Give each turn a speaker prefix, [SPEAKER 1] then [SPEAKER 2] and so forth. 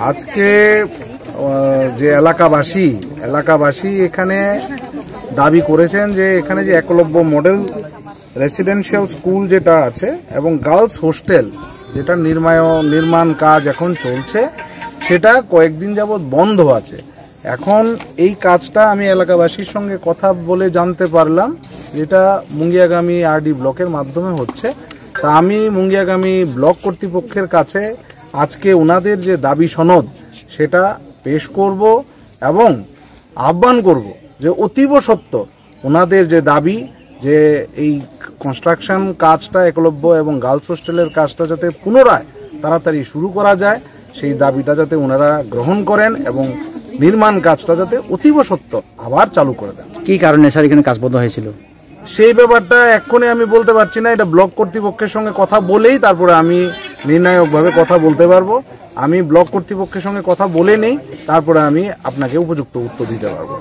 [SPEAKER 1] আজকে যে এলাকাবাসী এখানে দাবি করেছেন যে এখানে যে একলব্য মডেল রেসিডেন্সিয়াল স্কুল যেটা আছে এবং গার্লস হোস্টেল যেটা নির্মাণ কাজ এখন চলছে সেটা কয়েকদিন যাবৎ বন্ধ আছে। এখন এই কাজটা আমি এলাকাবাসীর সঙ্গে কথা বলে জানতে পারলাম যেটা মুঙ্গিয়াগামী আরডি ব্লকের মাধ্যমে হচ্ছে। তা আমি মুঙ্গিয়াগামী ব্লক কর্তৃপক্ষের কাছে আজকে ওনাদের যে দাবি সনদ সেটা পেশ করব এবং আহ্বান করব যে অতীব সত্য ওনাদের যে দাবি যে এই কনস্ট্রাকশন কাজটা একলব্য এবং গার্লস হোস্টেলের কাজটা যাতে পুনরায় তাড়াতাড়ি শুরু করা যায় সেই দাবিটা যাতে ওনারা গ্রহণ করেন এবং নির্মাণ কাজটা যাতে অতীব সত্য আবার চালু করে দেন।
[SPEAKER 2] কি কারণে স্যার এখানে কাজ বন্ধ হয়েছিল
[SPEAKER 1] সেই ব্যাপারটা এক্ষুনি আমি বলতে পারছি না। এটা ব্লক কর্তৃপক্ষের সঙ্গে কথা বলেই তারপরে আমি নির্ণায়কভাবে কথা বলতে পারবো। আমি ব্লক কর্তৃপক্ষের সঙ্গে কথা বলে নেই, তারপরে আমি আপনাকে উপযুক্ত উত্তর দিতে পারবো।